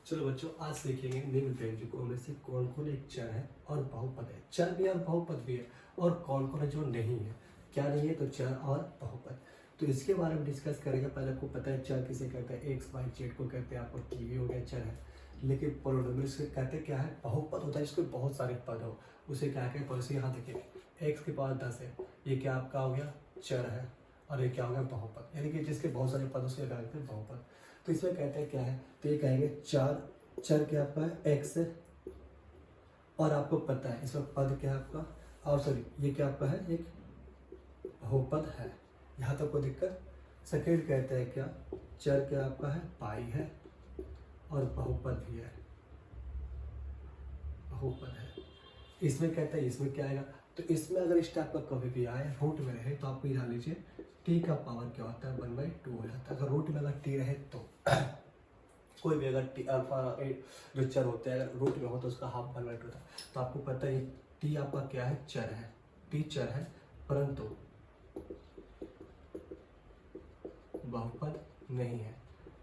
चलो बच्चों, आज सीखेंगे निम्न व्यंजकों में से कौन कौन एक चर है और बहुपद है। चर भी और बहुपद भी है, और कौन कौन है जो नहीं है। क्या नहीं है? तो चर और बहुपद। तो इसके बारे में डिस्कस करेंगे। पहले आपको पता है चर किसे कहते हैं, एक्स वाई जेड को कहते हैं। आपको टीवी हो गया चर है, लेकिन पोलिनोमियल्स से कहते क्या है, बहुपद होता है जिसको बहुत सारे पद हो, उसे क्या कहते हैं। पॉलिसी यहाँ देखिए, एक्स के पास 10 है, ये क्या आपका हो गया, चर है। और ये क्या हो गया, बहुपद, यानी कि जिसके बहुत सारे पद उसके क्या कहते हैं, बहुपद। तो इसमें कहते हैं क्या है, तो ये कहेंगे चार, चर क्या आपका है एक्स है, और आपको पता है इसमें पद क्या है आपका, और सॉरी ये क्या आपका है, एक बहुपद है। यहाँ तक कोई दिक्कत। सेकेंड कहते हैं क्या, चर क्या आपका है, पाई है, और बहुपद भी है, बहुपद है। इसमें कहते हैं, इसमें क्या आएगा, तो इसमें अगर इस टाइप का कभी भी आए, रूट में रहे, तो आप ये जान लीजिए टी का पावर क्या होता है, 1/2 हो जाता है। अगर रूट में अगर टी रहे तो कोई भी अगर टी अल्फा जो चर होते हैं अगर रूट में हो तो उसका हाफ 1/2 होता है। तो आपको पता है टी आपका क्या है, चर है, टी चर है, परंतु बहुपद नहीं है।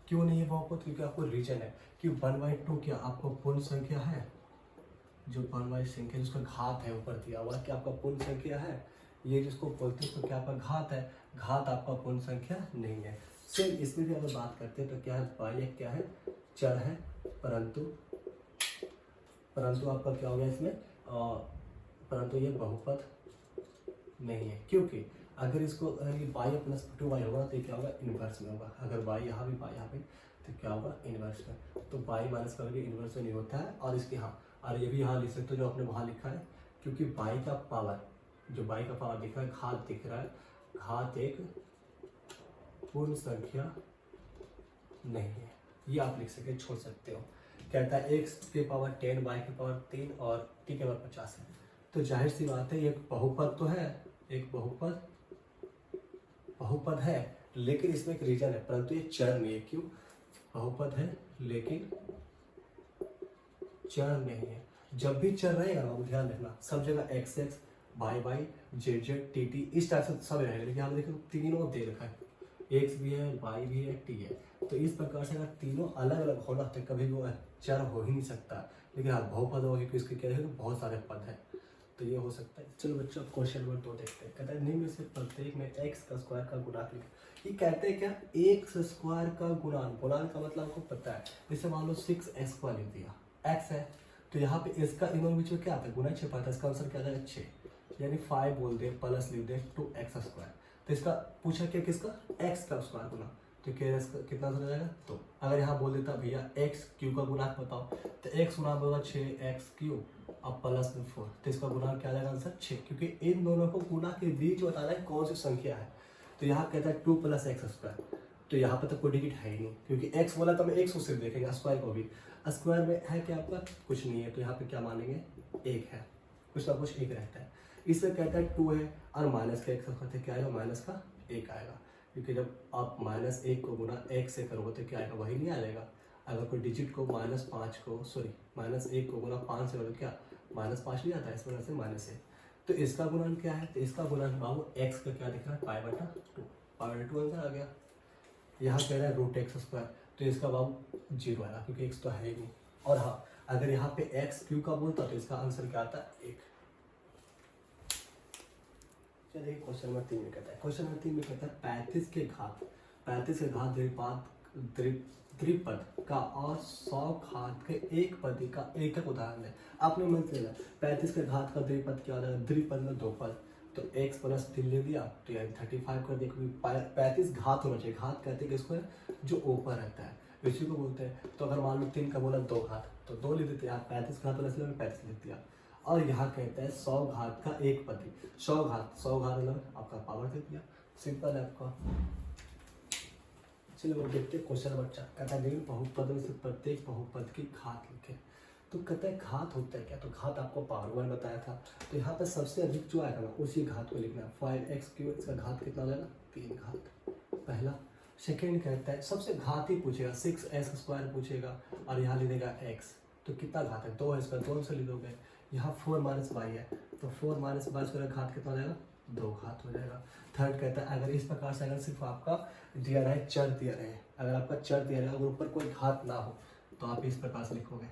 क्यों नहीं है बहुपद? क्योंकि आपको रीजन है कि 1/2 क्या आपको पूर्ण संख्या है, जो पूर्ण संख्या जिसका घात है ऊपर दिया हुआ कि आपका पूर्ण संख्या है, ये जिसको बोलते हैं तो क्या आपका घात है, घात आपका पूर्ण संख्या नहीं है। सेम इसमें भी अगर बात करते हैं तो क्या है, पाई क्या है, चर है, परंतु परंतु आपका क्या हो गया इसमें, परंतु ये बहुपद नहीं है। क्योंकि अगर इसको बाई प्लस 2y होगा तो क्या होगा, इनवर्स में होगा। अगर बाई यहाँ भी बाई यहाँ पे तो क्या होगा, इनवर्स में। तो बाई माइनस करके इनवर्स में नहीं होता है। और इसके हाँ, और ये भी यहाँ लिख सकते हो जो आपने वहाँ लिखा है, क्योंकि बाई का पावर, जो बाई का पावर दिख रहा है, घात दिख रहा है, घात एक पूर्ण संख्या नहीं है। ये आप लिख सके, छोड़ सकते हो। कहता है एक्स के पावर 10, वाई के पावर 3 और टी के पावर 50 है। तो जाहिर सी बात है एक बहुपद तो है, एक बहुपद है, लेकिन इसमें एक रीजन है, परंतु ये चर नहीं है। क्यों? बहुपद है लेकिन चर नहीं है। जब भी चर रहेगा ना, ध्यान रखना, सब जगह X X, Y Y, Z Z, T T, इस टाइप से सब रहेगा। लेकिन हम देखो तीनों दे रखा है, एक्स भी है, वाई भी है, टी है। तो इस प्रकार से अगर तीनों अलग अलग होना तो कभी वो चर हो ही नहीं सकता। लेकिन हाँ बहुपद होगा क्योंकि इसके क्या है, बहुत सारे पद हैं, तो ये हो सकता है। चलो बच्चों, क्वेश्चन नंबर 2 देखते हैं। कहता है निम्न में से प्रत्येक में एक्स का स्क्वायर का गुणांक लिखो। ये कहते हैं क्या, एक्स स्क्वायर का गुणांक, गुणांक का मतलब आपको पता है। जैसे मान लो 6x² लिख दिया, एक्स है, तो यहाँ पे इसका इनों बीच में क्या आता है, गुना 6 पाता है। इसका आंसर क्या आ जाएगा, 6, यानी 5 बोल दे प्लस लिख दे 2x²। तो इसका पूछा क्या, किसका, एक्स का स्क्वायर गुना, तो क्या कितना आंसर आ जाएगा। तो अगर यहाँ बोल देता भैया एक्स क्यू का गुणांक बताओ, तो एक्स गुना होगा 6x³ अब प्लस में 4, तो इसका गुणांक क्या आ जाएगा, आंसर 6। क्योंकि इन दोनों को गुना के बीच बताना है कौन सी संख्या है। तो यहाँ कहता है 2 + x², तो यहाँ पर तो कोई डिजिट है ही नहीं, क्योंकि x बोला तो हम x को सिर्फ देखेंगे, स्क्वायर को भी। स्क्वायर में है क्या आपका, कुछ नहीं है, तो यहाँ पे क्या मानेंगे, 1 है, कुछ ना कुछ 1 रहता है। इसमें कहता है 2 है, और माइनस का 1 क्या आएगा, माइनस का 1 आएगा। क्योंकि जब आप -1 को गुना 1 से करोगे तो क्या आएगा, वही नहीं आएगा। अगर कोई डिजिट को -1 को गुना 5 से करोगे, क्या -5 नहीं आता है, इस वजह से -1। तो इसका गुणांक क्या है, तो इसका गुणांक बाबू x का क्या दिख रहा है, π/2, π/2 आंसर आ गया। यहाँ कह रहा है √x², तो इसका बाबू 0 आएगा क्योंकि x तो है ही नहीं। और हाँ, अगर यहाँ पे x³ का बोलता तो इसका आंसर क्या आता है, 1। चलिए क्वेश्चन नंबर 3 में कहता है, क्वेश्चन नंबर 3 में कहता है 35 के घात द्विपद का और 100 घात के एक पदी का एकक उदाहरण है। आपने मन से लेना 35 के घात का द्विपद क्या होता है, द्विपद में 2 पद, तो x + 3 ले दिया तो यानी 35 कर दिया। 35 घात होना चाहिए, घात कहते हैं इसको जो ऊपर रहता है, इसी को बोलते हैं। तो अगर मान लो 3 का बोला 2 घात, तो 2 लिख देते हैं, 35 घात वाला 35 लिख दिया। और यहाँ कहता है 100 घात का एक पदी, 100 घात मतलब आपका पावर दे दिया, सिंपल है आपका। चलिए वो देखते हैं क्वेश्चन बच्चा। कहता है निम्न बहुपद में से प्रत्येक बहुपद की घात लिखे। तो कहता है घात होता है क्या, तो घात आपको पावर 1 बताया था, तो यहाँ पर सबसे अधिक जो आएगा ना उसी घात को लिखना है। 5x³, इसका घात कितना हो जाएगा, 3 घात, पहला। सेकेंड कहता है सबसे घात ही पूछेगा, 6x² पूछेगा, और यहाँ लिख देगा x, तो कितना घात है, 2 है, इसका 2 से लिख दोगे। यहाँ 4 - y है, तो 4 - y का घात कितना हो जाएगा, 2 घात हो जाएगा। थर्ड कहता है अगर इस प्रकार से अगर सिर्फ आपका दिया रहे, चर दिया रहे, अगर आपका चर दिया रहे, अगर ऊपर कोई घात ना हो तो आप इस प्रकार से लिखोगे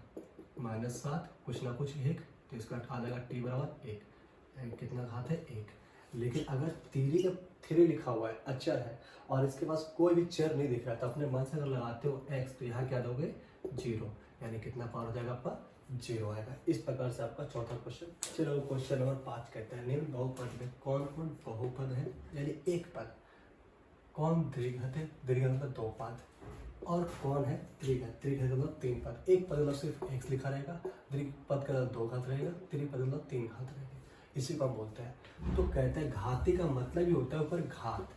-7 कुछ ना कुछ 1, तो इसका आ जाएगा t बराबर 1। कितना घात है 1। लेकिन अगर थ्री लिखा हुआ है, अचर है, और इसके पास कोई भी चर नहीं दिख रहा है, तो अपने मन से अगर लगाते हो x, तो यहाँ क्या दोगे 0, यानी कितना पावर हो जाएगा आपका 0 आएगा। इस प्रकार से आपका चौथा क्वेश्चन। चलो क्वेश्चन नंबर 5 कहते हैं निम्न बहुपद में कौन कौन बहुपद है, यानी एक पद, कौन द्विघात है, द्विघात मतलब 2 पद, और कौन है त्रिघात, त्रिघात मतलब 3 पद। एक पद मतलब सिर्फ x लिखा रहेगा, द्विपद का 2 घात रहेगा, त्रिपद मतलब 3 घात रहेगा, इसी को हम बोलते हैं। तो कहते हैं घाती का मतलब ही होता है ऊपर घात,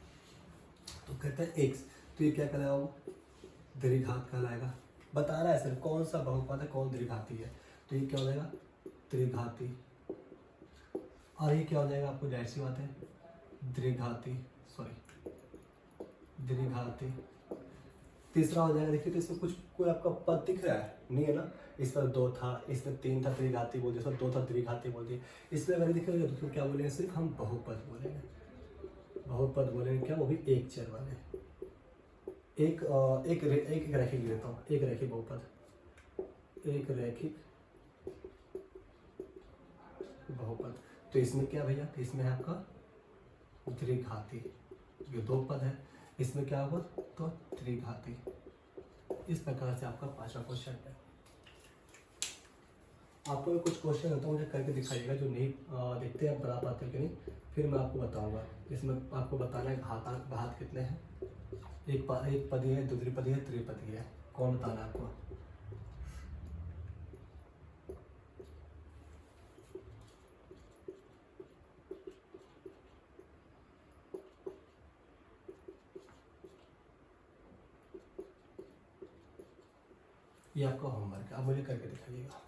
तो कहते हैं x, तो ये क्या कहलाएगा, वो द्विघात कहलाएगा। बता रहा है सर कौन सा बहुपद है, कौन द्विघाती है, तो ये क्या हो जाएगा त्रिघाती, और ये क्या हो जाएगा आपको जाहिर सी बात है द्विघाती, द्विघाती। तीसरा हो जाएगा, देखिए तो इसमें कुछ कोई आपका पद दिख रहा है नहीं है ना, इस पर 2 था, इसमें 3 था, त्रिघाती बोल दिया, इसमें 2 था, द्विघाती बोल दिया। इसमें अगर दिखेगा तो क्या बोलेंगे, सिर्फ हम बहुपद बोलेंगे, बहुपद बोलेंगे क्या, वो भी एक चर वाले। एक रैखिक लेता हूँ, एक रैखिक बहुपद, एक रैखिक बहुपद। तो इसमें क्या भैया, इसमें है आपका द्विघाती, जो 2 पद है, इसमें क्या होगा तो त्रिघाती। इस प्रकार से आपका 5वां क्वेश्चन है। आपको कुछ क्वेश्चन होता है मुझे करके दिखाइएगा, जो नहीं देखते हैं बता पाते कि नहीं, फिर मैं आपको बताऊंगा। इसमें आपको बताना है घात कितने हैं, एक पदी है, द्विपदी है, त्रिपदी है, कौन बताना है आपको। ये आपका होमवर्क है, आप मुझे करके दिखाइएगा।